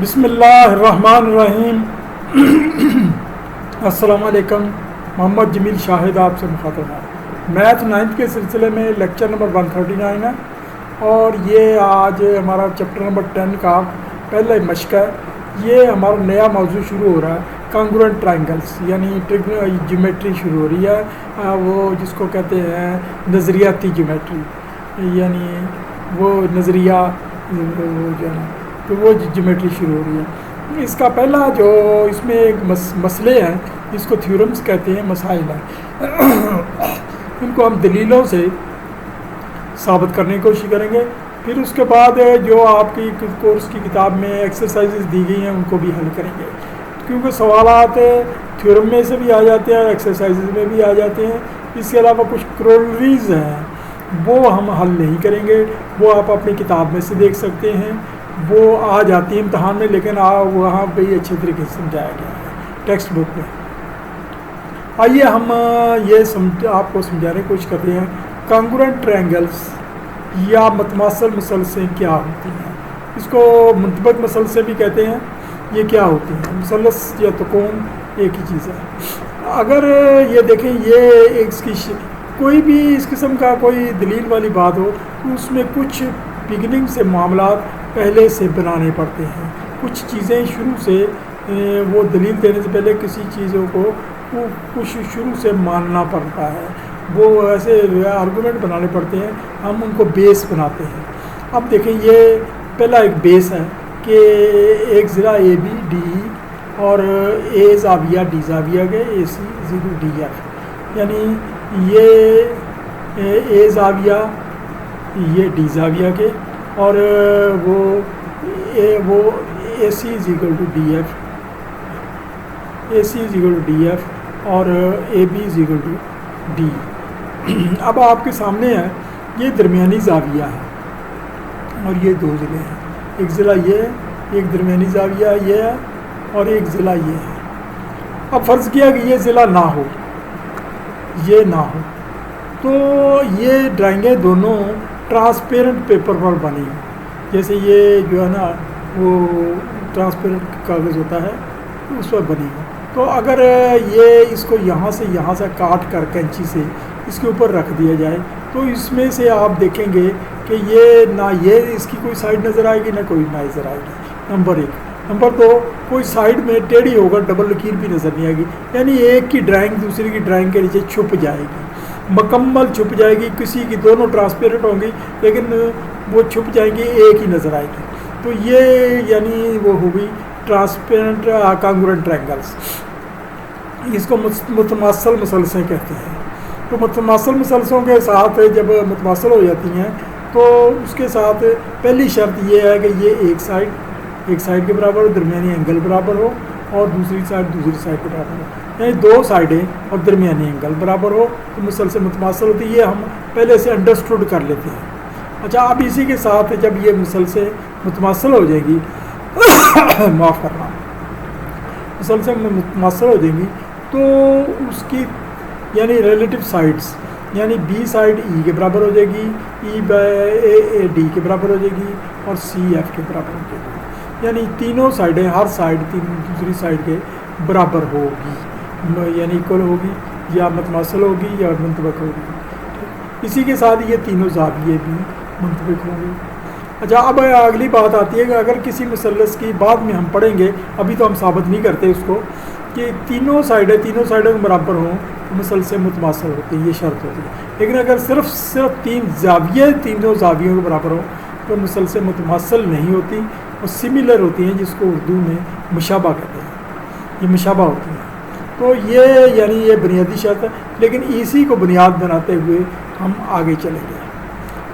بسم اللہ الرحمن الرحیم۔ السلام علیکم۔ محمد جمیل شاہد آپ سے مخاطب ہے۔ میتھ 9 کے سلسلے میں لیکچر نمبر 139 ہے اور یہ آج ہمارا چیپٹر نمبر 10 کا پہلا مشق ہے۔ یہ ہمارا نیا موضوع شروع ہو رہا ہے، کانگروئنٹ ٹرائنگلس، یعنی جیومیٹری شروع ہو رہی ہے، وہ جس کو کہتے ہیں نظریاتی جیومیٹری، یعنی وہ نظریہ جو ہے تو وہ جیومیٹری شروع ہو رہی ہے۔ اس کا پہلا جو اس میں ایک مسئلے ہیں جس کو تھیورمز کہتے ہیں، مسائل ہیں، ان کو ہم دلیلوں سے ثابت کرنے کی کوشش کریں گے۔ پھر اس کے بعد جو آپ کی کورس کی کتاب میں ایکسرسائزز دی گئی ہیں ان کو بھی حل کریں گے، کیونکہ سوالات تھیورم میں سے بھی آ جاتے ہیں، ایکسرسائزز میں بھی آ جاتے ہیں۔ اس کے علاوہ کچھ کرولریز ہیں وہ ہم حل نہیں کریں گے، وہ آپ اپنی کتاب میں سے دیکھ سکتے ہیں، وہ آ جاتی ہے امتحان میں، لیکن وہاں پہ اچھے طریقے سے سمجھایا گیا ہے ٹیکسٹ بک میں۔ آئیے ہم یہ آپ کو سمجھانے کی کوشش کرتے ہیں کانگروئنٹ ٹرائنگلس یا متماثل مثلثیں کیا ہوتی ہیں۔ اس کو منطبق مثلثیں بھی کہتے ہیں۔ یہ کیا ہوتی ہیں؟ مثلث یا تکون ایک ہی چیز ہے۔ اگر یہ دیکھیں، یہ اس کی کوئی بھی اس قسم کا کوئی دلیل والی بات ہو تو اس میں کچھ بگننگ سے معاملات پہلے سے بنانے پڑتے ہیں، کچھ چیزیں شروع سے وہ دلیل دینے سے پہلے کسی چیزوں کو کچھ شروع سے ماننا پڑتا ہے، وہ ایسے آرگومنٹ بنانے پڑتے ہیں، ہم ان کو بیس بناتے ہیں۔ اب دیکھیں، یہ پہلا ایک بیس ہے کہ ایک ضلع اے بی ڈی اور اے زاویہ ڈی زاویہ کے، اے سی زیرو ڈی ایف، یعنی یہ اے زاویہ یہ ڈی زاویہ کے، اور وہ A C is equal to D F, A C is equal to D F اور A B is equal to D. اب آپ کے سامنے ہے یہ درمیانی زاویہ ہے اور یہ دو ضلع ہیں، ایک ضلع یہ ہے، ایک درمیانی زاویہ یہ ہے اور ایک ضلع یہ ہے۔ اب فرض کیا کہ یہ ضلع نہ ہو، یہ نہ ہو، تو یہ ڈرائنگیں دونوں ٹرانسپیرنٹ پیپر پر بنی، جیسے یہ جو ہے نا وہ ٹرانسپیرنٹ کاغذ ہوتا ہے اس پر بنی ہو۔ تو اگر یہ اس کو یہاں سے کاٹ کر کینچی سے اس کے اوپر رکھ دیا جائے تو اس میں سے آپ دیکھیں گے کہ یہ نہ یہ اس کی کوئی سائڈ نظر آئے گی، نہ کوئی نظر آئے گی، نمبر ایک۔ نمبر دو، کوئی سائڈ میں ٹیڑھی ہوگا، ڈبل لکیر بھی نظر نہیں آئے گی، یعنی ایک کی ڈرائنگ دوسری کی ڈرائنگ کے نیچے چھپ جائے گی، مکمل چھپ جائے گی۔ کسی کی دونوں ٹرانسپیرنٹ ہوں گی لیکن وہ چھپ جائیں گی، ایک ہی نظر آئے گی۔ تو یہ یعنی وہ ہوگی ٹرانسپیرنٹ کانگروئنٹ ٹرائنگلس۔ اس کو متماثل مثلثیں کہتے ہیں۔ تو متماثل مثلثوں کے ساتھ جب متماثل ہو جاتی ہیں تو اس کے ساتھ پہلی شرط یہ ہے کہ یہ ایک سائڈ کے برابر ہو، درمیانی اینگل برابر ہو، اور دوسری سائڈ کے برابر ہو، یعنی دو سائڈیں اور درمیانی اینگل برابر ہو تو مثلث متماثل ہوتی ہے۔ یہ ہم پہلے سے انڈرسٹوڈ کر لیتے ہیں۔ اچھا، اب اسی کے ساتھ جب یہ مثلثیں متماثل ہو جائے گی معاف کرنا، مسلسل میں متماثل ہو جائیں گی تو اس کی یعنی ریلیٹو سائڈس، یعنی بی سائڈ ای کے برابر ہو جائے گی، ای اے ڈی کے برابر ہو جائے گی، اور سی ایف کے برابر ہو جائے گی، یعنی تینوں سائڈیں ہر سائڈ دوسری سائڈ کے برابر ہوگی، یعنی اکول ہوگی یا متماثل ہوگی یا منطبق ہوگی۔ اسی کے ساتھ یہ تینوں زاویے بھی منطبق ہوں گے۔ اچھا، اب اگلی بات آتی ہے کہ اگر کسی مثلث کی بعد میں ہم پڑھیں گے، ابھی تو ہم ثابت نہیں کرتے اس کو، کہ تینوں سائڈوں کے برابر ہوں تو مثلث متماثل ہوتی ہے، یہ شرط ہوتی ہے۔ لیکن اگر صرف تینوں زاویوں کے برابر ہوں تو مثلث متماثل نہیں ہوتی، وہ سملر ہوتی ہیں، جس کو اردو میں مشابہ کہتے ہیں، یہ مشابہ ہوتی ہیں۔ تو یہ یعنی یہ بنیادی شرط ہے، لیکن اسی کو بنیاد بناتے ہوئے ہم آگے چلیں گے۔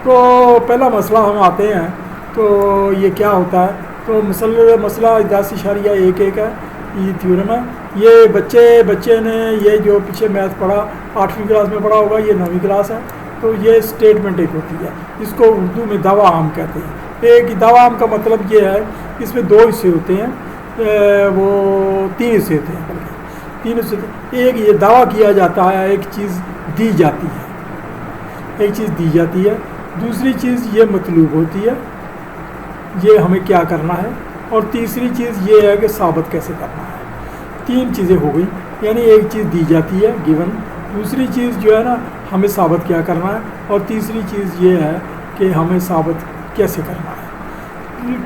تو پہلا مسئلہ ہم آتے ہیں، تو یہ کیا ہوتا ہے؟ تو مسئلہ 10.11 ہے، یہ تھیورم ہے۔ یہ بچے نے یہ جو پیچھے میتھ پڑھا 8ویں کلاس میں پڑھا ہوگا، یہ 9ویں کلاس ہے، تو یہ اسٹیٹمنٹ ایک ہوتی ہے جس کو اردو میں دعویٰ عام کہتے ہیں۔ ایک دعویٰ عام کا مطلب یہ ہے، اس میں دو حصے ہوتے ہیں، وہ تین حصے ہوتے ہیں، بلکہ تین حصے ہوتے ہیں۔ ایک یہ دعویٰ کیا جاتا ہے، ایک چیز دی جاتی ہے، دوسری چیز یہ مطلوب ہوتی ہے، یہ ہمیں کیا کرنا ہے، اور تیسری چیز یہ ہے کہ ثابت کیسے کرنا ہے. 3 چیزیں ہو گئی. یعنی ایک چیز دی جاتی ہے گیون، دوسری چیز جو ہے نا ہمیں ثابت کیا کرنا ہے، اور تیسری چیز یہ ہے کہ ہمیں ثابت کیسے کرنا ہے.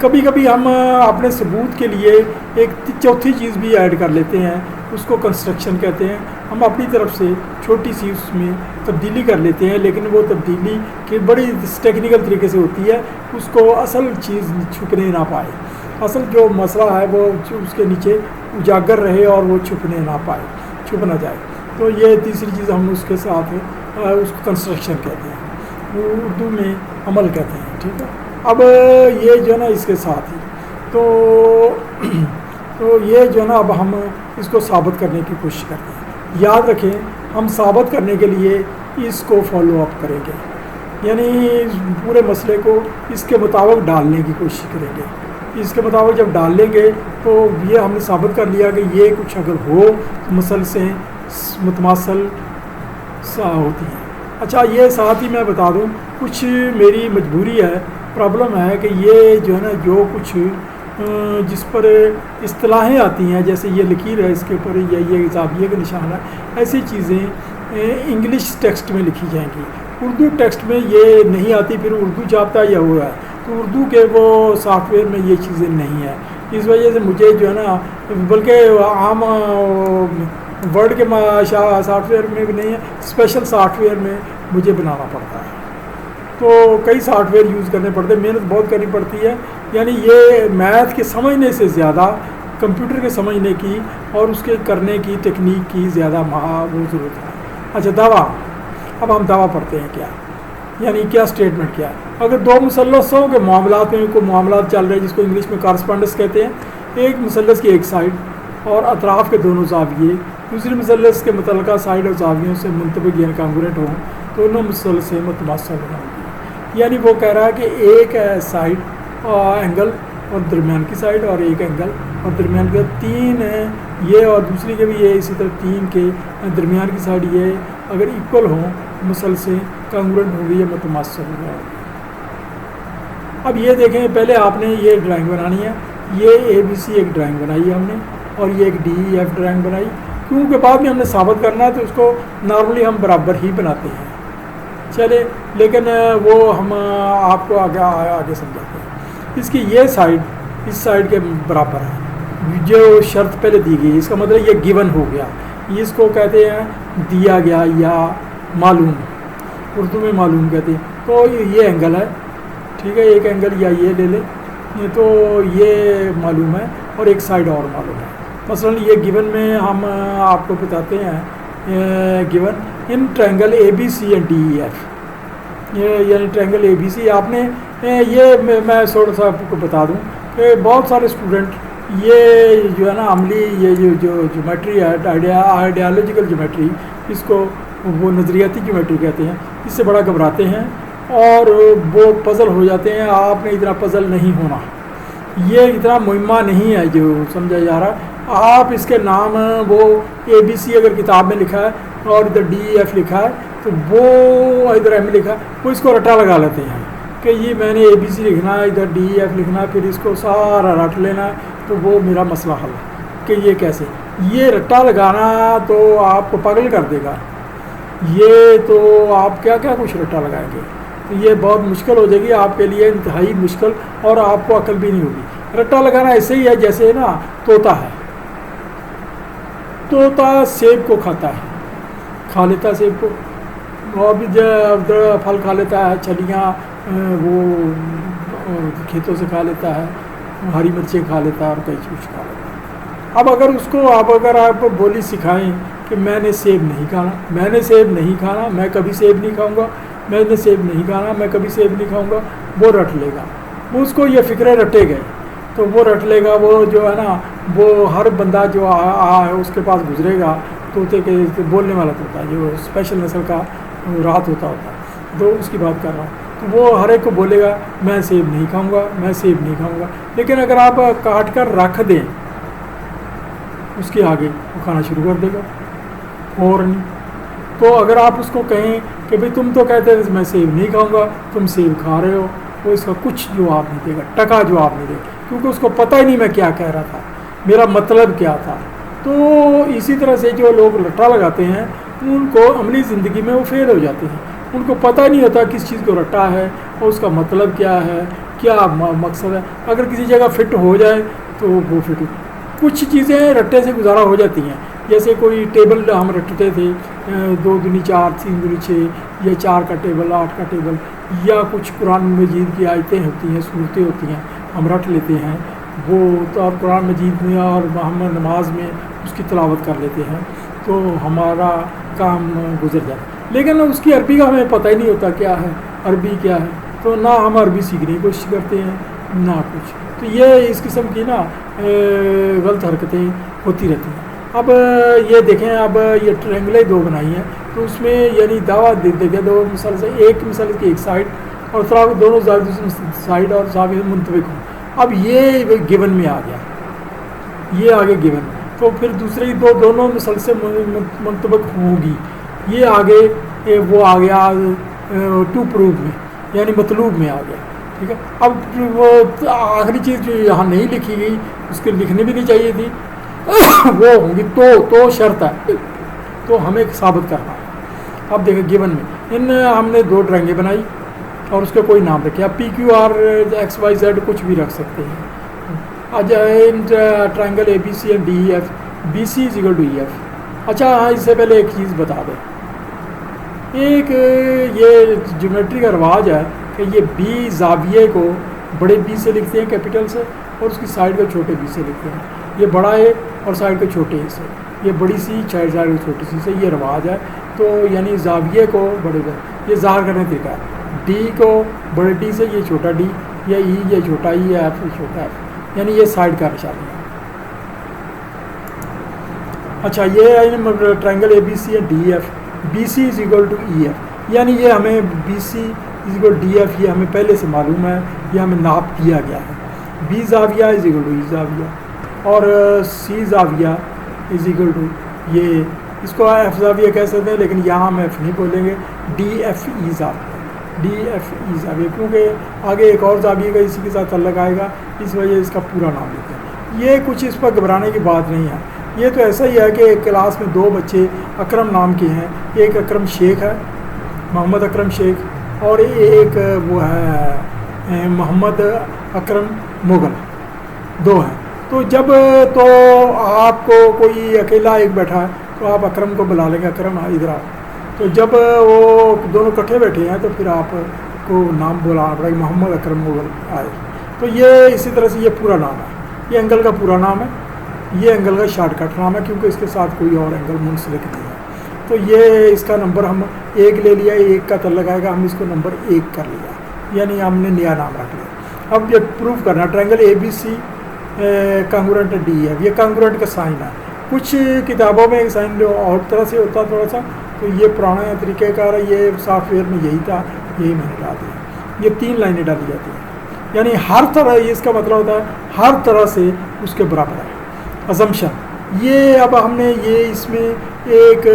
کبھی کبھی ہم اپنے ثبوت کے لیے ایک چوتھی چیز بھی ایڈ کر لیتے ہیں، اس کو کنسٹرکشن کہتے ہیں. ہم اپنی طرف سے چھوٹی سی اس میں تبدیلی کر لیتے ہیں، لیکن وہ تبدیلی کہ بڑی ٹیکنیکل طریقے سے ہوتی ہے، اس کو اصل چیز چھپنے نہ پائے. اصل جو مسئلہ ہے وہ اس کے نیچے اجاگر رہے اور وہ چھپنے نہ پائے، چھپ نہ جائے. تو یہ تیسری چیز ہم اس کے ساتھ اس کو کنسٹرکشن کہتے ہیں، اردو میں عمل کہتے ہیں. ٹھیک ہے. اب یہ جو ہے نا اس کے ساتھ ہی تو یہ جو ہے نا اب ہم اس کو ثابت کرنے کی کوشش کرتے ہیں. یاد رکھیں ہم ثابت کرنے کے لیے اس کو فالو اپ کریں گے، یعنی پورے مسئلے کو اس کے مطابق ڈالنے کی کوشش کریں گے. اس کے مطابق جب ڈال لیں گے تو یہ ہم نے ثابت کر لیا کہ یہ کچھ اگر ہو تو مسلسل متماثل ہوتی ہیں. اچھا یہ ساتھ ہی میں بتا دوں کچھ میری مجبوری ہے، پرابلم ہے کہ یہ جو ہے نا جو کچھ جس پر اصطلاحیں آتی ہیں، جیسے یہ لکیر ہے اس کے اوپر یا یہ زاویے کا نشان ہے، ایسی چیزیں انگلش ٹیکسٹ میں لکھی جائیں گی. اردو ٹیکسٹ میں یہ نہیں آتی، پھر اردو چھاپتا یا ہو رہا ہے تو اردو کے وہ سافٹ ویئر میں یہ چیزیں نہیں ہیں. اس وجہ سے مجھے جو ہے نا بلکہ عام ورڈ کے سافٹ ویئر میں بھی نہیں ہے، اسپیشل سافٹ ویئر میں مجھے بنانا پڑتا ہے. تو کئی سافٹ ویئر یوز کرنے پڑتے ہیں، محنت بہت کرنی پڑتی ہے. یعنی یہ میتھ کے سمجھنے سے زیادہ کمپیوٹر کے سمجھنے کی اور اس کے کرنے کی ٹیکنیک کی زیادہ وہ ضرورت ہے. اچھا دعویٰ، اب ہم دعویٰ پڑھتے ہیں کیا، یعنی کیا اسٹیٹمنٹ کیا ہے. اگر 2 مثلثوں کے معاملات میں کوئی معاملات چل رہے ہیں جس کو انگلش میں کارسپونڈنس کہتے ہیں، ایک مثلث کی ایک سائڈ اور اطراف کے دونوں زاویے دوسری مثلث کے متعلقہ سائڈ اور زاویوں سے منطبق یعنی کانگروئنٹ ہوں، دونوں مثلث سے متماثل ہوں گی. یعنی وہ کہہ رہا ہے کہ ایک سائڈ اینگل اور درمیان کی سائڈ اور ایک اینگل اور درمیان کے 3 ہیں یہ، اور دوسری کے بھی یہ اسی طرح 3 کے درمیان کی سائڈ یہ اگر ایکول ہوں مسلسل کانگروئنٹ ہوگی یا متماثل ہوگا. اب یہ دیکھیں پہلے آپ نے یہ ڈرائنگ بنانی ہے، یہ ABC ایک ڈرائنگ بنائی ہے ہم نے، اور یہ ایک DEF ڈرائنگ بنائی. کیونکہ بعد میں ہم نے ثابت کرنا ہے تو اس کو نارملی ہم برابر ہی بناتے ہیں. چلے لیکن وہ ہم آپ کو آگے سمجھاتے ہیں. اس کی یہ سائڈ اس سائڈ کے برابر ہے جو شرط پہلے دی گئی، اس کا مطلب یہ گیون ہو گیا. اس کو کہتے ہیں دیا گیا یا معلوم، اردو میں معلوم کہتے ہیں. تو یہ اینگل ہے، ٹھیک ہے، ایک اینگل یا یہ لے لیں تو یہ معلوم ہے اور ایک سائڈ اور معلوم ہے. مثلا یہ گیون میں ہم آپ کو بتاتے ہیں given in triangle ABC and DEF، یعنی ٹرینگل ABC. آپ نے یہ میں تھوڑا سا آپ کو بتا دوں کہ بہت سارے اسٹوڈنٹ یہ جو ہے نا عملی یہ جو جیومیٹری ہے آئیڈیالوجیکل جیومیٹری، اس کو وہ نظریاتی جیومیٹری کہتے ہیں، اس سے بڑا گھبراتے ہیں اور وہ پزل ہو جاتے ہیں. آپ نے اتنا پزل نہیں ہونا، یہ اتنا مہمہ نہیں ہے جو سمجھا جا رہا. آپ اس کے نام وہ ABC اگر کتاب میں لکھا ہے اور ادھر DEF لکھا ہے تو وہ ادھر M لکھا ہے، وہ اس کو رٹا لگا لیتے ہیں کہ یہ میں نے ABC لکھنا ہے ادھر DEF لکھنا ہے، پھر اس کو سارا رٹ لینا ہے تو وہ میرا مسئلہ حل ہے. کہ یہ کیسے، یہ رٹا لگانا تو آپ کو پاگل کر دے گا. یہ تو آپ کیا کیا کچھ رٹا لگائیں گے تو یہ بہت مشکل ہو جائے گی آپ کے لیے، انتہائی مشکل، اور آپ کو عقل بھی نہیں ہوگی. رٹا لگانا ایسے ہی ہے جیسے نا طوطا ہے، طوطا سیب کو کھاتا ہے، کھا لیتا سیب کو، اور بھی پھل کھا لیتا ہے، چھلیاں وہ کھیتوں سے کھا لیتا ہے، ہری مرچیں کھا لیتا ہے اور کئی کچھ کھا لیتا ہے. اب اگر اس کو آپ بولی سکھائیں کہ میں نے سیب نہیں کھانا، میں نے سیب نہیں کھانا، میں کبھی سیب نہیں کھاؤں گا، میں نے سیب نہیں کھانا، میں کبھی سیب نہیں کھاؤں گا، وہ رٹ لے گا. وہ اس کو یہ فکرے رٹے گئے تو وہ رٹ لے گا. وہ جو ہے نا وہ ہر بندہ جو اس کے پاس گزرے گا طوطے کے بولنے والا طوطا جو اسپیشل نسل کا رات ہوتا ہے تو اس کی بات کر رہا ہوں، تو وہ ہر ایک کو بولے گا میں سیب نہیں کھاؤں گا، میں سیب نہیں کھاؤں گا. لیکن اگر آپ کاٹ کر رکھ دیں اس کے آگے وہ کھانا شروع کر دے گا اور نہیں. تو اگر آپ اس کو کہیں کہ بھئی تم تو کہتے ہیں میں سیب نہیں کھاؤں گا، تم سیب کھا رہے ہو، وہ اس کا کچھ جواب نہیں دے گا، ٹکا جواب نہیں دے گا، کیونکہ اس کو پتہ ہی نہیں میں کیا کہہ رہا تھا، میرا مطلب کیا تھا۔ تو اسی طرح سے جو لوگ رٹا لگاتے ہیں ان کو عملی زندگی میں وہ فیل ہو جاتے ہیں، ان کو پتہ نہیں ہوتا کس چیز کو رٹا ہے اور اس کا مطلب کیا ہے، کیا مقصد ہے۔ اگر کسی جگہ فٹ ہو جائے تو وہ فٹ ہو، کچھ چیزیں رٹے سے گزارا ہو جاتی ہیں، جیسے کوئی ٹیبل ہم رٹتے تھے 2 دونی 4 3 دونی 6 یا 4 کا ٹیبل 8 کا ٹیبل، یا کچھ قرآن مجید کی آیتیں ہوتی ہیں، صورتیں ہوتی ہیں، ہم رٹ لیتے ہیں وہ تو، اور قرآن مجید میں اور محمد نماز میں اس کی تلاوت کر لیتے ہیں تو ہمارا کام گزر جائے، لیکن اس کی عربی کا ہمیں پتہ ہی نہیں ہوتا کیا ہے، عربی کیا ہے، تو نہ ہم عربی سیکھنے کی کوشش کرتے ہیں نہ کچھ۔ تو یہ اس قسم کی نا غلط حرکتیں ہوتی رہتی ہیں۔ اب یہ دیکھیں، اب یہ ٹرینگلیں 2 بنائی ہیں تو اس میں یعنی دعویٰ دیتے گئے 2 مثال سے، ایک مثال کی ایک سائڈ اور دونوں سائڈ اور زاویے منطبق ہوں۔ اب یہ گیون میں آ گیا، یہ آگے گیون، تو پھر دوسری دونوں مثال سے منطبق ہوگی، یہ آگے وہ آ گیا ٹو پروو میں، یعنی مطلوب میں آ گیا، ٹھیک ہے۔ اب وہ آخری چیز جو یہاں نہیں لکھی گئی، اس کے لکھنی بھی نہیں چاہیے تھی، وہ ہوں گی تو شرط ہے، تو ہمیں ثابت کرنا ہے۔ اب دیکھیں گیون میں ہم نے 2 ڈرائنگیں بنائی اور اس کا کوئی نام رکھے، آپ PQR XYZ کچھ بھی رکھ سکتے ہیں۔ Triangle ABC and DEF، BC = EF۔ اچھا ہاں، اس سے پہلے ایک چیز بتا دیں، ایک یہ جیومیٹری کا رواج ہے کہ یہ B زاویے کو بڑے B سے لکھتے ہیں کیپٹل سے، اور اس کی سائڈ کو چھوٹے B سے لکھتے ہیں، یہ بڑا A اور سائڈ کو چھوٹے A سے، یہ بڑی سی سائڈ کو چھوٹی سی سے، یہ رواج ہے۔ تو یعنی زاویے کو بڑے یہ ظاہر کرنے کا طریقہ ہے، D کو بڑے D سے، یہ چھوٹا D، یا E یہ چھوٹا E، یا F یہ چھوٹا F، یعنی یہ سائڈ کا نشانی ہے۔ اچھا یہ ہے triangle ABC and DEF، BC = EF، یعنی یہ ہمیں BC = DF یہ ہمیں پہلے سے معلوم ہے، یہ ہمیں ناپ دیا گیا ہے۔ B زاویہ = E زاویہ، اور C زاویہ = یہ اس کو F زاویہ کہہ سکتے ہیں، لیکن یہاں ہم F نہیں بولیں گے، DFE زاویہ، کیونکہ آگے ایک اور زاویہ کا اسی کے ساتھ تعلق آئے گا، اس وجہ اس کا پورا نام لیتے ہیں۔ یہ کچھ اس پر گھبرانے کی بات نہیں ہے، یہ تو ایسا ہی ہے کہ ایک کلاس میں 2 بچے اکرم نام کے ہیں، ایک اکرم شیخ ہے، محمد اکرم شیخ، اور ایک وہ ہے محمد اکرم مغل، 2 ہیں۔ تو جب تو آپ کو کوئی اکیلا ایک بیٹھا ہے تو آپ اکرم کو بلا لیں گے، اکرم ادھر آؤ، تو جب وہ دونوں کٹھے بیٹھے ہیں تو پھر آپ کو نام بلانا پڑے گا، محمد اکرم مغل آئے، تو یہ اسی طرح سے یہ پورا نام ہے، یہ اینگل کا پورا نام ہے، یہ اینگل کا شارٹ کٹ نام ہے، کیونکہ اس کے ساتھ کوئی اور اینگل منسلک نہیں ہے۔ تو یہ اس کا نمبر ہم 1 لے لیا، 1 کا تعلق آئے گا، ہم اس کو نمبر 1 کر لیا، یعنی ہم نے نیا نام رکھ لیا۔ اب یہ پروف کرنا، ٹرائنگل ABC کانگورنٹ DEF، یہ کانگورنٹ کا سائن ہے، کچھ کتابوں میں سائن جو اور طرح سے ہوتا تھوڑا سا، تو یہ پرانا طریقہ کار ہے، یہ سافٹ ویئر میں یہی تھا، یہی میں نے ڈال دیا، یہ 3 لائنیں ڈالی جاتی ہیں، یعنی ہر طرح، یہ اس کا مطلب ہوتا ہے ہر طرح سے اس کے برابر ہے۔ ازمپشن، یہ اب ہم نے یہ اس میں ایک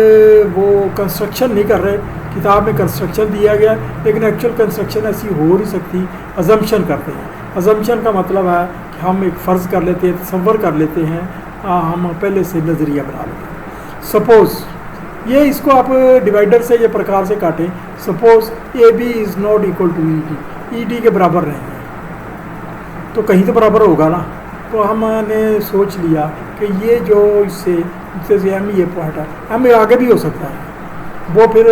وہ کنسٹرکشن نہیں کر رہے، کتاب میں کنسٹرکشن دیا گیا، لیکن ایکچوئل کنسٹرکشن ایسی ہو نہیں سکتی، ازمپشن کرتے ہیں۔ ازمپشن کا مطلب ہے کہ ہم ایک فرض کر لیتے ہیں، تصور کر لیتے ہیں، ہم پہلے سے نظریہ بنا لیتے ہیں۔ سپوز، یہ اس کو آپ ڈیوائڈر سے یا پرکار سے کاٹیں، سپوز AB = ED، ED کے برابر نہیں ہے، تو کہیں تو برابر ہوگا نا، تو ہم نے سوچ لیا کہ یہ جو اس سے M یہ پوائنٹ ہے، M آگے بھی ہو سکتا ہے، وہ پھر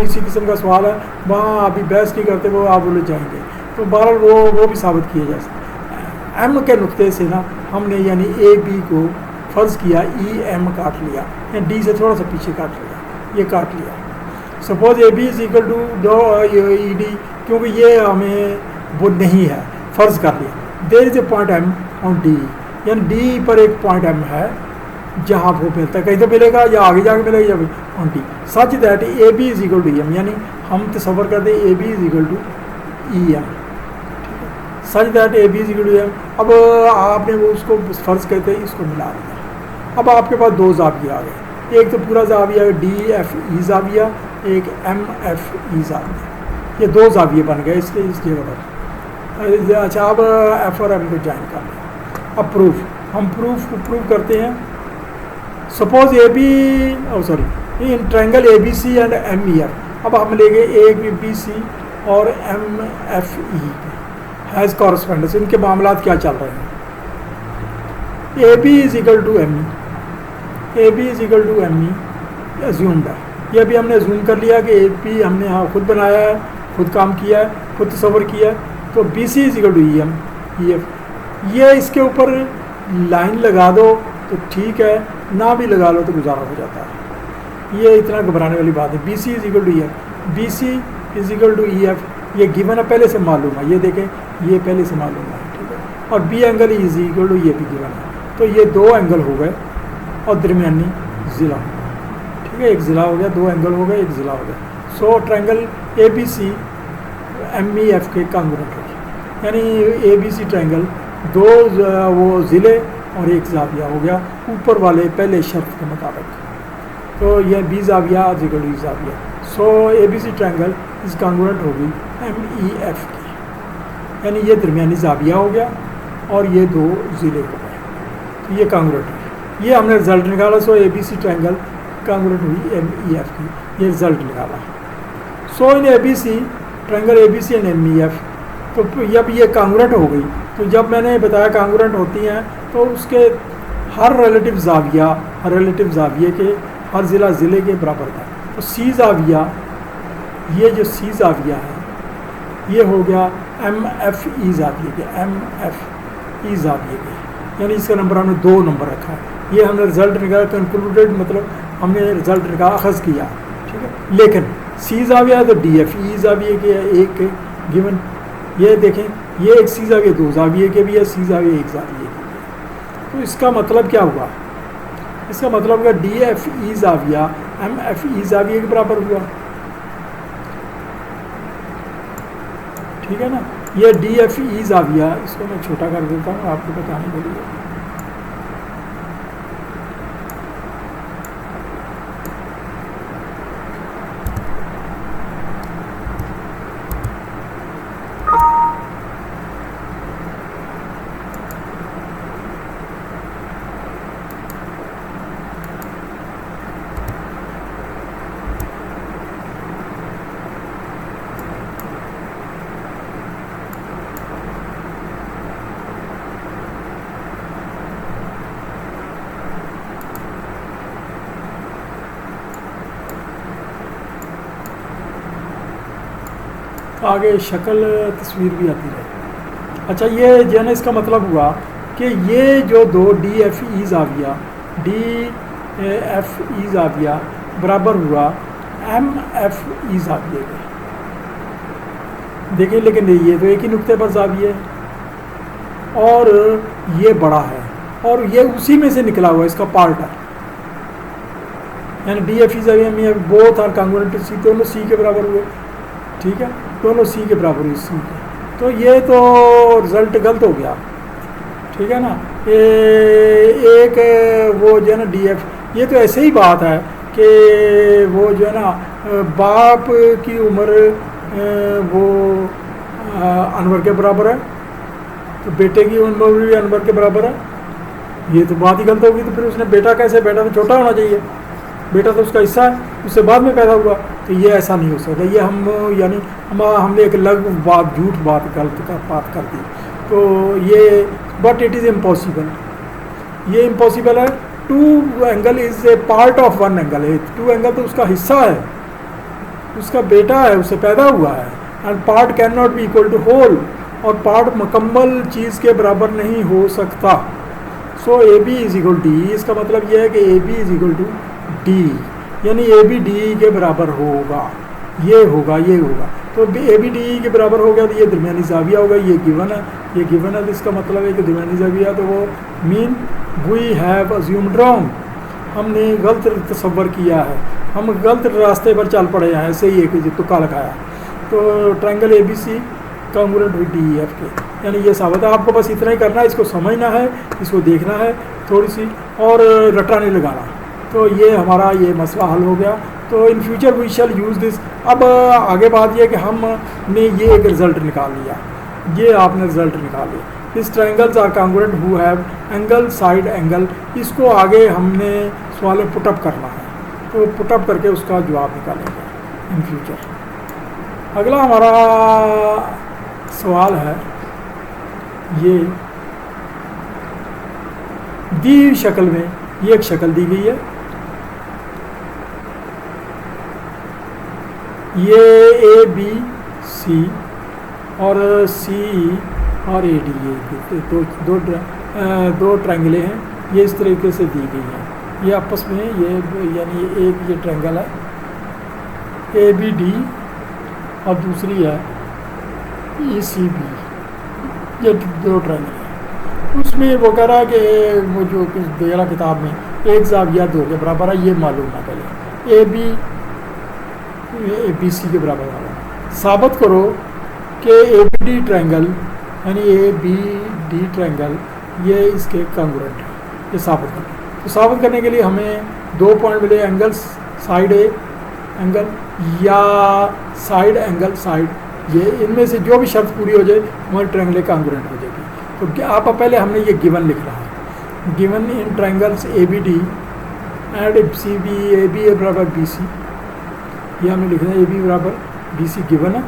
اسی قسم کا سوال ہے، وہاں ابھی بحث نہیں کرتے، وہ آپ لوگ جائیں گے، تو بہرحال وہ بھی ثابت کیا جا سکتا ہے۔ M کے نقطے سے نا ہم نے یعنی AB کو فرض کیا EM کاٹ لیا، یا D سے تھوڑا سا پیچھے کاٹ لیا، یہ کاٹ لیا۔ سپوز AB = ED، کیونکہ یہ ہمیں وہ نہیں ہے، فرض کر لیا، there is a point M on D، یعنی D پر ایک پوائنٹ M ہے جہاں وہ ملتا ہے، کہیں تو ملے گا یا آگے جا کے ملے گا، یا on D، such that AB = EM، یعنی ہم تصور کرتے ہیں AB = EM، such that AB = EM۔ اب آپ نے وہ اس کو فرض کرتے ہیں، اس کو ملا دیا، اب آپ کے پاس 2 زاویہ آ گئے، ایک تو پورا زاویہ DFE زاویہ، ایک MFE زاویہ، یہ 2 زاویے بن گئے اس جگہ پر۔ اچھا اب ایف اور ایم کو جوائن کر لیں. اب پروف ہم پروف کرتے ہیں. Suppose A B sorry triangle A B C and M E F. اب ہم لے گئے اے بی سی اور M F E has correspondence. ان کے معاملات کیا چل رہے ہیں؟ A B is equal to M E. A B is equal to M E assumed ہے. یہ ابھی ہم نے ایزیوم کر لیا کہ اے پی ہم نے خود بنایا ہے, خود کام کیا ہے, خود تصور کیا ہے. تو B C is equal to E M E F. یہ اس کے اوپر لائن لگا دو تو ٹھیک ہے, نہ بھی لگا لو تو گزارا ہو جاتا ہے. یہ اتنا گھبرانے والی بات ہے. B C is equal to E F. B C is equal to E F یہ گیون ہے, پہلے سے معلوم ہے. یہ دیکھیں یہ پہلے سے معلوم ہے, ٹھیک ہے. اور B angle is equal to یہ بھی گیون ہے. تو یہ دو اینگل ہو گئے اور درمیانی ضلع, ٹھیک ہے. ایک ضلع ہو گیا, دو اینگل ہو گئے, ایک ضلع ہو گیا. So triangle A B C M E F کے کانگرنٹ ہوگی. یعنی اے بی سی ٹرائنگل دو وہ ضلع اور ایک زاویہ ہو گیا اوپر والے پہلے شرط کے مطابق. تو یہ بی زاویہ از اکول ٹو ای زاویہ. سو اے بی سی ٹرائنگل اس کانگرنٹ ہوگی ایم ای ایف کی. یعنی یہ درمیانی زاویہ ہو گیا اور یہ دو ضلع ہو گئے. تو یہ کانگرنٹ ہے. یہ ہم نے رزلٹ نکالا. سو اے بی سی ٹرائنگل کانگرنٹ ہوئی ایم ای ایف کی. یہ رزلٹ نکالا. So in A B C triangle A B C and M E F. تو جب یہ کانگرنٹ ہو گئی تو جب میں نے بتایا کانگرنٹ ہوتی ہیں تو اس کے ہر ریلیٹیو زاویے کے ہر ضلع کے برابر تھا. تو سی زاویہ, یہ جو سی زاویہ ہے یہ ہو گیا ایم ایف ای زاویے کے. ایم ایف ای زاویے کے یعنی اس کا نمبر ہم نے 2 نمبر رکھا ہے. یہ ہم نے رزلٹ نکالا کنکلوڈیڈ, مطلب ہم نے رزلٹ نکالا, اخذ کیا, ٹھیک ہے. لیکن سی زاویہ ہے تو ڈی ایف ای زاویے کے ایک گیون. یہ دیکھیں یہ ایک سی زاویہ 2 زاویے کے بھی ہے, سی زاویہ 1 زاویے کے بھی ہے. تو اس کا مطلب کیا ہوا؟ اس کا مطلب ہوا ڈی ایف ای زاویہ ایم ایف ای زاویے کے برابر ہوا, ٹھیک ہے نا. یہ ڈی ایف ای زاویہ, اس کو میں چھوٹا کر دیتا ہوں آپ کو بتانے کے لیے. آگے شکل تصویر بھی آتی رہے. اچھا یہ جو ہے نا اس کا مطلب ہوا کہ یہ جو دو ڈی ایف ای زاویہ برابر ہوا ایم ایف ای زاویے کے. دیکھیں لیکن یہ تو ایک ہی نقطے پر زاویہ ہے اور یہ بڑا ہے اور یہ اسی میں سے نکلا ہوا اس کا پارٹ ہے. یعنی ڈی ایف ای زاویہ میں بوتھ آر کانگرنٹ سی, دونوں سی کے برابر ہوئے, ٹھیک ہے, دونوں سی کے برابر ہوئی سی کے. تو یہ تو رزلٹ غلط ہو گیا, ٹھیک ہے نا. ایک وہ جو ہے نا ڈی ایف, یہ تو ایسے ہی بات ہے کہ وہ جو ہے نا باپ کی عمر وہ انور کے برابر ہے تو بیٹے کی عمر بھی انور کے برابر ہے. یہ تو بات ہی غلط ہوگی. تو پھر اس نے بیٹا کیسے, بیٹا تو چھوٹا ہونا چاہیے, بیٹا تو اس کا حصہ ہے, اس سے بعد میں پیدا ہوا. تو یہ ایسا نہیں ہو سکتا. یہ ہم یعنی ہم نے ایک لغو بات, جھوٹ بات, غلط کا بات کر دی. تو یہ بٹ اٹ از امپاسبل, یہ امپاسبل ہے. 2 angle is a part of 1 angle ہے. 2 اینگل تو اس کا حصہ ہے, اس کا بیٹا ہے, اس سے پیدا ہوا ہے. And part can not be equal to whole, اور پارٹ مکمل چیز کے برابر نہیں ہو سکتا. So A B is equal D. اس کا مطلب یہ ہے کہ A B is equal to D, یعنی اے بی ڈی کے برابر ہوگا, یہ ہوگا, یہ ہوگا. تو اے بی ڈی کے برابر ہو گیا تو یہ درمیانی زاویہ ہوگا. یہ گیون ہے, یہ گیون ہے. تو اس کا مطلب ہے کہ درمیانی زاویہ, تو وہ مین وی ہیو ازیومڈ رانگ, ہم نے غلط تصور کیا ہے, ہم غلط راستے پر چل پڑے ہیں, ایسے ہی ایک تکا لگایا. تو triangle A B C congruent with D F کے, یعنی یہ ثابت ہے. آپ کو بس اتنا ہی کرنا ہے, اس کو سمجھنا ہے, اس کو دیکھنا ہے تھوڑی سی, اور رٹا نہیں لگانا. تو یہ ہمارا یہ مسئلہ حل ہو گیا. تو in future we shall use this. اب آگے بات یہ کہ ہم نے یہ ایک رزلٹ نکال لیا, یہ آپ نے رزلٹ نکالے. اس ٹرائنگلز آر کانگرنٹ ہو ہیو اینگل سائڈ اینگل. اس کو آگے ہم نے سوال میں پٹ اپ کرنا ہے, تو پٹ اپ کر کے اس کا جواب نکالیں گے ان فیوچر. اگلا ہمارا سوال ہے یہ دی ہوئی شکل میں, یہ ایک شکل دی گئی ہے, یہ اے بی سی اور سی اور اے ڈی, یہ دو ٹرائنگلیں ہیں, یہ اس طریقے سے دی گئی ہیں. یہ آپس میں یہ یعنی ایک یہ ٹرائنگل ہے اے بی ڈی اور دوسری ہے ای سی بی, یہ دو ٹرائنگل ہیں. اس میں وہ کہہ رہا ہے کہ وہ جو کچھ دے رہا کتاب میں ایک زاویہ 2 کے برابر ہے, یہ معلوم ہے پہلے. اے بی سی کے برابر والا ثابت کرو کہ اے بی ڈی ٹرائنگل یعنی اے بی ڈی ٹرائنگل یہ اس کے کانگرنٹ ہے. یہ ثابت کرنا, تو ثابت کرنے کے لیے ہمیں 2 پوائنٹ ملے, اینگل سائڈ اے اینگل یا سائڈ اینگل سائڈ, یہ ان میں سے جو بھی شرط پوری ہو جائے ہماری ٹرائنگل کانگرنٹ ہو جائے گی. تو آپ پہلے ہم نے یہ گیون لکھ رہا ہے, given in triangles A B D and C B, A B A برابر بی سی, یہ ہم نے لکھنا ہے اے بی برابر بی سی گیون ہے,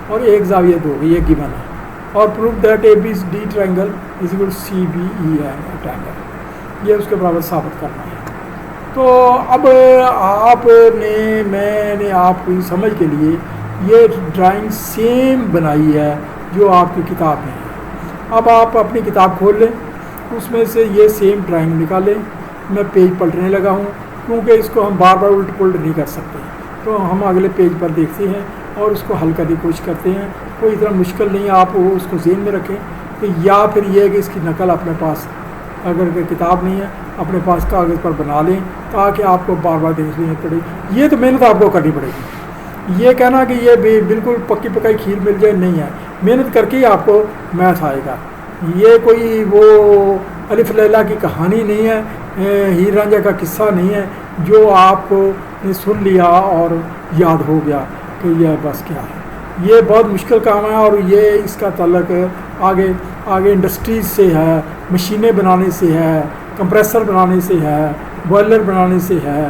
اور ایک زاویہ 2 یہ گیون ہے, اور proof that A B D triangle is equal C B E triangle, یہ اس کے برابر ثابت کرنا ہے. تو اب آپ نے میں نے آپ کی سمجھ کے لیے یہ ڈرائنگ سیم بنائی ہے جو آپ کی کتاب میں ہے. اب آپ اپنی کتاب کھول لیں, اس میں سے یہ سیم ڈرائنگ نکالیں. میں پیج پلٹنے لگا ہوں کیونکہ اس کو ہم بار بار الٹ پلٹ نہیں کر سکتے, تو ہم اگلے پیج پر دیکھتے ہیں اور اس کو حل کرنے کی کوشش کرتے ہیں. کوئی اتنا مشکل نہیں ہے, آپ وہ اس کو ذہن میں رکھیں. کہ یا پھر یہ ہے کہ اس کی نقل اپنے پاس اگر کتاب نہیں ہے اپنے پاس کاغذ پر بنا لیں تاکہ آپ کو بار بار دیکھنی پڑے. یہ تو محنت آپ کو کرنی پڑے گی. یہ کہنا کہ یہ بالکل پکی پکائی کھیر مل جائے نہیں ہے, محنت کر کے ہی آپ کو میتھ آئے گا. یہ کوئی وہ الف لیلا کی کہانی نہیں ہے, ہیر رانجھا کا قصہ نہیں ہے جو آپ نے سن لیا اور یاد ہو گیا کہ یہ بس کیا ہے. یہ بہت مشکل کام ہے, اور یہ اس کا تعلق آگے انڈسٹریز سے ہے, مشینیں بنانے سے ہے, کمپریسر بنانے سے ہے, بوائلر بنانے سے ہے,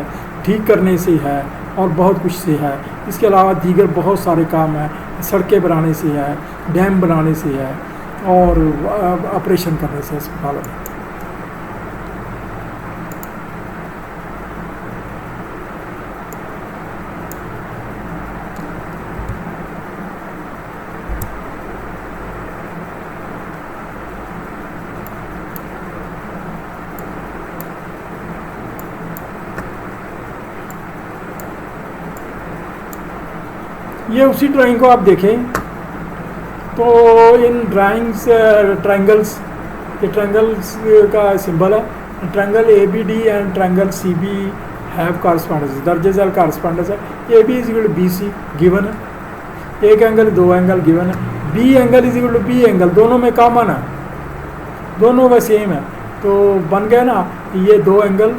ٹھیک کرنے سے ہے, اور بہت کچھ سے ہے. اس کے علاوہ دیگر بہت سارے کام ہیں, سڑکیں بنانے سے ہے, ڈیم بنانے سے ہے, اور آپریشن کرنے سے اسپتالوں میں. یہ اسی ڈرائنگ کو آپ دیکھیں تو ان ٹرائنگلس یہ ٹرائنگلس کا سمبل ہے. Triangle A B D and triangle C B have correspondence, درجہ ذیل کارسپونڈنس ہے. A B is equal to B C given ہے, ایک اینگل 2 اینگل گیون ہے. B angle is equal to B angle, دونوں میں کامن ہے, دونوں میں سیم ہے, تو بن گیا نا. یہ 2 اینگل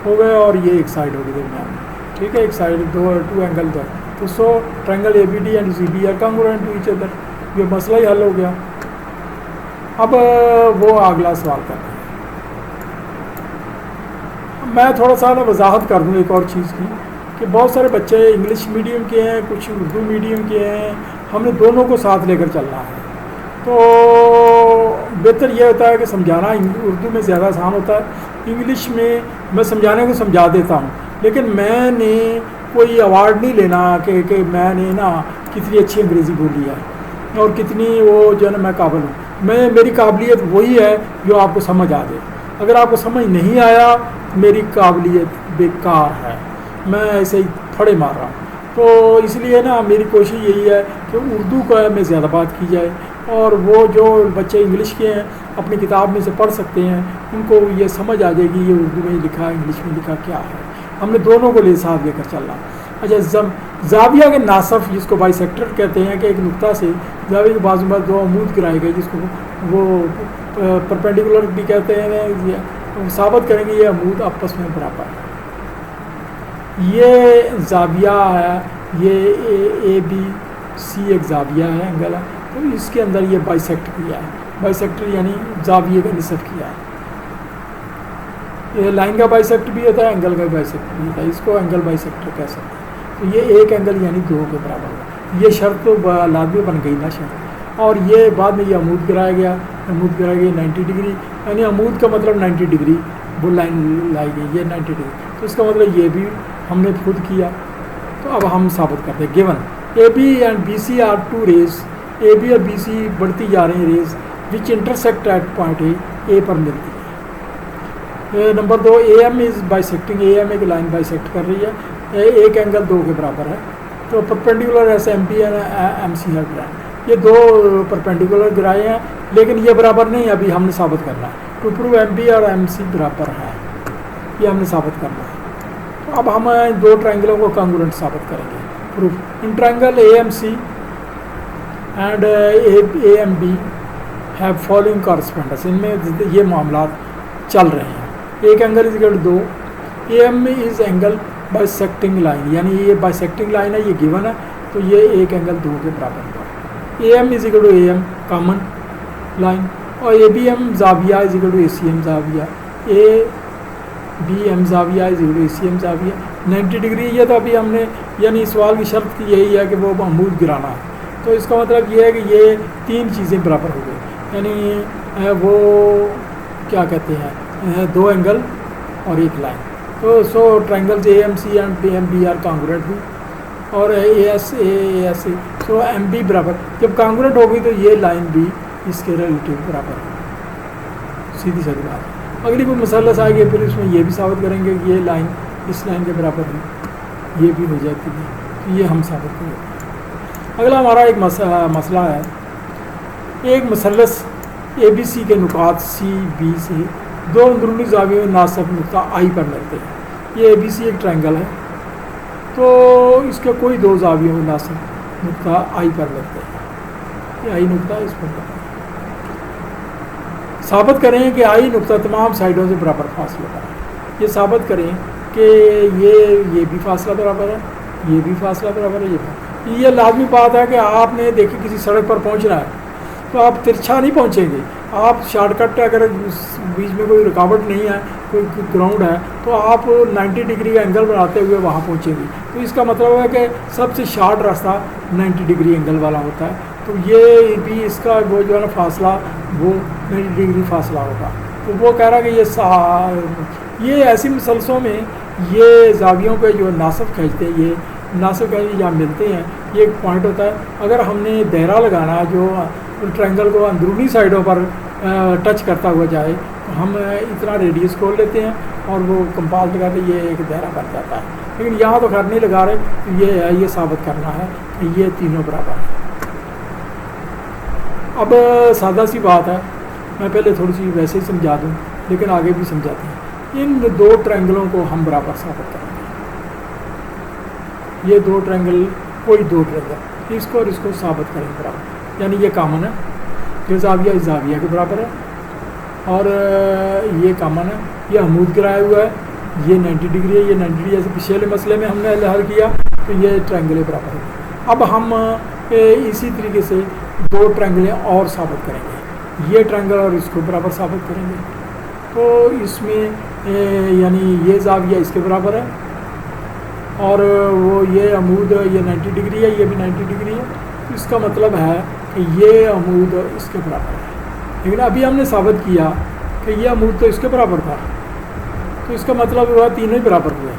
ہو گئے اور یہ ایک سائڈ ہو گئی درمیان میں, ٹھیک ہے, ایک سائڈ 2 اینگل 2. تو so triangle A B D and C B are congruent to each other. یہ مسئلہ ہی حل ہو گیا. اب وہ اگلا سوال کرتے ہیں. میں تھوڑا سا وضاحت کر دوں ایک اور چیز کی کہ بہت سارے بچے انگلش میڈیم کے ہیں, کچھ اردو میڈیم کے ہیں. ہم نے دونوں کو ساتھ لے کر چلنا ہے. تو بہتر یہ ہوتا ہے کہ سمجھانا اردو میں زیادہ آسان ہوتا ہے. انگلش میں سمجھانے کو سمجھا دیتا ہوں, لیکن میں نے کوئی ایوارڈ نہیں لینا کہ میں نے نا کتنی اچھی انگریزی بولی ہے اور کتنی وہ جو ہے نا میں قابل ہوں. میری قابلیت وہی ہے جو آپ کو سمجھ آ جائے. اگر آپ کو سمجھ نہیں آیا میری قابلیت بیکار ہے, میں ایسے ہی تھوڑے مار رہا ہوں. تو اس لیے نا میری کوشش یہی ہے کہ اردو کا میں زیادہ بات کی جائے, اور وہ جو بچے انگلش کے ہیں اپنی کتاب میں سے پڑھ سکتے ہیں, ان کو یہ سمجھ آ جائے گی یہ اردو میں لکھا انگلش میں لکھا کیا ہے. ہم نے دونوں کو ساتھ لے کر چلنا. اچھا, زاویہ کے ناصف جس کو بائی سیکٹر کہتے ہیں کہ ایک نقطہ سے زاویہ کے بازو میں 2 عمود گرائے گئے جس کو وہ پرپینڈیکولر بھی کہتے ہیں, ثابت کریں گے یہ عمود آپس میں برابر ہے. یہ زاویہ ہے, یہ اے بی سی ایک زاویہ ہے, اینگل ہے. تو اس کے اندر یہ بائیسیکٹ کیا ہے. بائیسیکٹر یعنی زاویے کا نصف کیا ہے. یہ لائن کا بائیسیکٹ بھی ہوتا ہے, اینگل کا بائیسیکٹ بھی ہوتا ہے, اس کو اینگل بائیسیکٹر کہہ سکتے ہیں. تو یہ ایک اینگل یعنی 2 کے برابر ہے. یہ شرط تو لازمی بن گئی نا شرط. اور یہ بعد میں یہ عمود گرایا گیا, 90 ڈگری, یعنی عمود کا مطلب 90 ڈگری وہ لائن لائی گئی, یہ 90 ڈگری. تو اس کا مطلب یہ بھی ہم نے خود کیا. تو اب ہم ثابت کرتے ہیں. Given A B and B C are 2 rays, A B اور بی سی بڑھتی جا رہی ہیں rays which intersect at point A پر ملتی ہے. Number 2, A M is bisecting, A M ایک لائن بائیسیکٹ کر رہی ہے, ایک اینگل 2 کے برابر ہے. تو perpendicular S M P and M C ہے, یہ 2 پرپینڈیکولر گرائے ہیں, لیکن یہ برابر نہیں, ابھی ہم نے ثابت کرنا ہے. ٹو پروو ایم پی اور ایم سی برابر ہے, یہ ہم نے ثابت کرنا ہے. تو اب ہم 2 ٹرائنگلوں کو کانگرونٹ ثابت کریں گے. Proof in triangle A M C and A M B have following correspondence, ان میں یہ معاملات چل رہے ہیں. ایک angle is equal 2, A M is angle bisecting line, یعنی یہ بائیسیکٹنگ لائن ہے, یہ گیون ہے, تو یہ ایک اینگل 2 کے برابر ہوگا. A M is equal to A M common line, اور اے بی ایم زاویہ is equal to A C M زاویہ, اے بی ایم زاویہ is equal to A C M زاویہ 90 ڈگری. یہ تو ابھی ہم نے یعنی سوال کی شرط یہی ہے کہ وہ عمود گرانا ہے. تو اس کا مطلب یہ ہے کہ یہ 3 چیزیں برابر ہو گئی, یعنی وہ کیا کہتے ہیں 2 اینگل اور 1 لائن. تو triangles A M C and A M B are congruent ہوئی, اور A S A so M B برابر, جب کانگرونٹ ہوگی تو یہ لائن بھی اس کے ریلیٹیو برابر ہے. سیدھی سیدھی بات. اگلی کوئی مثلث آئے گی پھر اس میں یہ بھی ثابت کریں گے کہ یہ لائن اس لائن کے برابر ہے, یہ بھی ہو جاتی ہے. تو یہ ہم ثابت کریں گے. اگلا ہمارا ایک مسئلہ ہے, ایک مثلث اے بی سی کے نقاط سی بی سے 2 اندرونی زاویوں میں ناصب نقطہ آئی پر ملتے ہیں. یہ اے بی سی ایک ٹرائنگل ہے, تو اس کے کوئی 2 زاویوں میں ناصب نقطہ آئی پر ملتے ہیں. یہ آئی نقطہ اس پر ملتا ہے. ثابت کریں کہ آئی نقطہ تمام سائڈوں سے برابر فاصلہ پر ہے. یہ ثابت کریں کہ یہ بھی فاصلہ برابر ہے, یہ بھی فاصلہ برابر ہے. یہ لازمی بات ہے کہ آپ نے دیکھیں کسی سڑک پر پہنچنا ہے تو آپ ترچھا نہیں پہنچیں گے, آپ شارٹ کٹ, اگر بیچ میں کوئی رکاوٹ نہیں ہے, کوئی گراؤنڈ ہے, تو آپ 90 ڈگری کا اینگل بناتے ہوئے وہاں پہنچیں گے. تو اس کا مطلب ہے کہ سب سے شارٹ راستہ 90 ڈگری اینگل والا ہوتا ہے. تو یہ بھی اس کا وہ جو ہے نا فاصلہ وہ 90 ڈگری فاصلہ ہوگا. تو وہ کہہ رہا ہے کہ یہ ایسی مسلسلوں میں یہ زاویوں پہ جو ناصب کھینچتے ہیں, یہ ناصب کھینچ جہاں ملتے ہیں, یہ ایک پوائنٹ ہوتا ہے. اگر ہم نے دائرہ لگانا ہے جو ٹرائنگل کو اندرونی سائڈوں پر ٹچ کرتا ہوا جائے, تو ہم اتنا ریڈیس کھول لیتے ہیں اور وہ کمپاس لگاتے ہیں, یہ ایک دائرہ بن جاتا ہے. لیکن یہاں تو خیر نہیں لگا رہے, تو یہ ہے, یہ ثابت کرنا ہے کہ یہ تینوں برابر ہیں. اب سادہ سی بات ہے, میں پہلے تھوڑی سی ویسے ہی سمجھا دوں لیکن آگے بھی سمجھاتے ہیں. ان 2 ٹرائنگلوں کو ہم برابر ثابت کریں گے. یہ 2 ٹرائنگل, کوئی 2 ٹرائنگل, اس کو اور اس کو ثابت کریں برابر, یعنی یہ کامن ہے, یہ زاویہ اس زاویہ کے برابر ہے, اور یہ کامن ہے, یہ عمود گرایا ہوا ہے, یہ 90 ڈگری ہے, یہ 90 ڈگری. جیسے پچھلے مسئلے میں ہم نے حل کیا تو یہ ٹرائنگل برابر ہے. اب ہم اسی طریقے سے 2 ٹرائنگلیں اور ثابت کریں گے, یہ ٹرائنگل اور اس کو برابر ثابت کریں گے. تو اس میں یعنی یہ زاویہ اس کے برابر ہے, اور وہ یہ عمود یہ 90 ڈگری ہے, یہ بھی 90 ڈگری ہے. اس کا مطلب ہے کہ یہ عمود اس کے برابر ہے. لیکن ابھی ہم نے ثابت کیا کہ یہ عمود تو اس کے برابر تھا, تو اس کا مطلب ہوا تینوں ہی برابر ہوئے.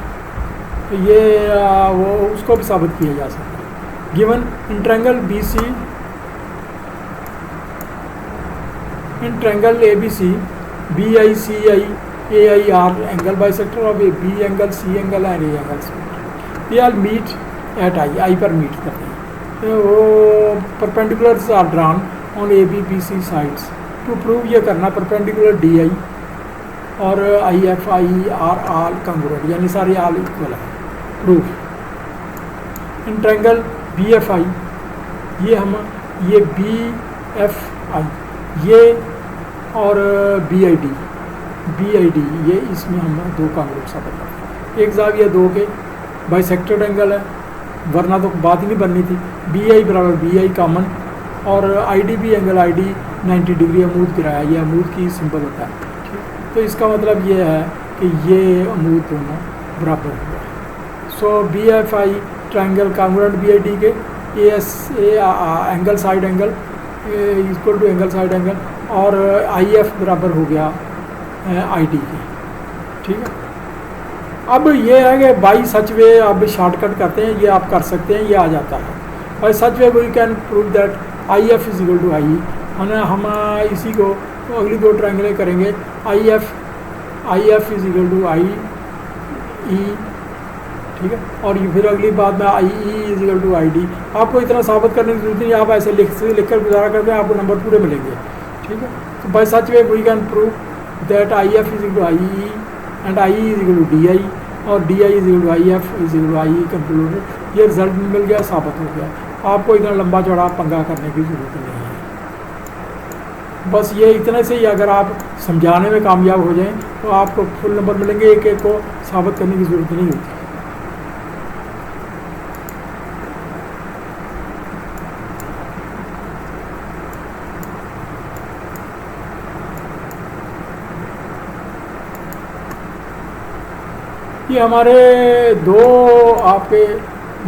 تو یہ وہ اس کو بھی ثابت کیا جا سکتا ہے. Given in triangle B C, in triangle A B C, B I C I A I are angle bisector of A B angle C angle and A angle C, یہ all meet at I, I پر meet کرتے ہیں. وہ perpendiculars are drawn on A B B C sides to prove, یہ کرنا perpendicular D I اور I F I are all congruent, یعنی سارے آل اکول ہے. Proof in triangle B F I, یہ بی ایف آئی, یہ اور be I D, یہ اس میں ہم 2 کانگرونٹ ثابت کرتے ہیں. ایک زاویہ 2 کے بائی سیکٹرڈ اینگل ہے, ورنہ تو بات ہی نہیں بننی تھی. بی آئی برابر بی آئی کامن, اور آئی ڈی بھی اینگل آئی ڈی 90 ڈگری عمود گرایا، یہ عمود کی سمبل ہوتا ہے. تو اس کا مطلب یہ ہے کہ یہ عمود دونوں برابر ہوا ہے. So B F I triangle congruent B I D کے A S A angle side angle equal to angle side angle, اور آئی ایف برابر ہو گیا آئی ڈی کے. ٹھیک ہے. اب یہ ہے کہ بائی سچ وے اب شارٹ کٹ کرتے ہیں، یہ آپ کر سکتے ہیں، یہ آ جاتا ہے. By such way we can prove that I F is equal to I. ہم اسی کو اگلی دو ٹرائنگلیں کریں گے. I F is equal to I E. ٹھیک ہے. اور پھر اگلی بات میں I E is equal to I D. آپ کو اتنا ثابت کرنے کی ضرورت نہیں، آپ ایسے لکھ کر گزارا کرتے ہیں، آپ کو نمبر پورے ملیں گے. ٹھیک ہے. تو by such way we can prove that I F is equal to I E and I E is equal to D I, اور D I is equal to I F is equal to I E concluded. یہ result مل گیا، ثابت ہو گیا. آپ کو اتنا لمبا چوڑا پنگا کرنے کی ضرورت نہیں ہے. بس یہ اتنے سے ہی اگر آپ سمجھانے میں کامیاب ہو جائیں تو آپ کو فل نمبر ملیں گے، ایک ایک کو ثابت کرنے کی ضرورت نہیں ہوتی. یہ ہمارے دو آپ کے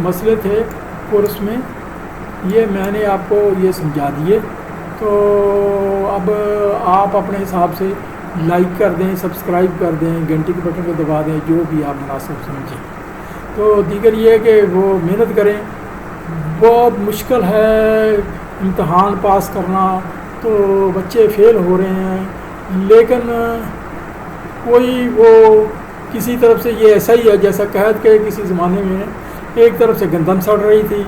مسئلے تھے کورس میں، یہ میں نے آپ کو یہ سمجھا دیے. تو اب آپ اپنے حساب سے لائک کر دیں، سبسکرائب کر دیں، گھنٹی کے بٹن کو دبا دیں، جو بھی آپ مناسب سمجھیں. تو دیگر یہ کہ وہ محنت کریں. بہت مشکل ہے امتحان پاس کرنا، تو بچے فیل ہو رہے ہیں، لیکن کوئی وہ کسی طرف سے یہ ایسا ہی ہے جیسا قحط کے کسی زمانے میں ایک طرف سے گندم سڑ رہی تھی،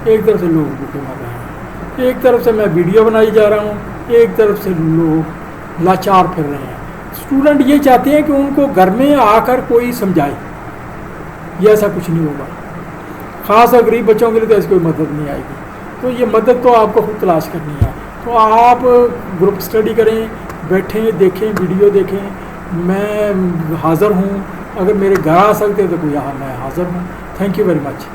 ایک طرف سے لوگ بھوکے مر رہے ہیں، ایک طرف سے میں ویڈیو بنائی جا رہا ہوں، ایک طرف سے لوگ لاچار پھر رہے ہیں. اسٹوڈنٹ یہ چاہتے ہیں کہ ان کو گھر میں آ کر کوئی سمجھائے. یہ ایسا کچھ نہیں ہوگا. خاص اور غریب بچوں کے لیے تو ایسی کوئی مدد نہیں آئے گی. تو یہ مدد تو آپ کو خود تلاش کرنی ہے. تو آپ گروپ اسٹڈی کریں، بیٹھیں، دیکھیں، ویڈیو دیکھیں. میں حاضر ہوں، اگر میرے گھر آ سکتے تو کوئی میں حاضر ہوں. Thank you very much.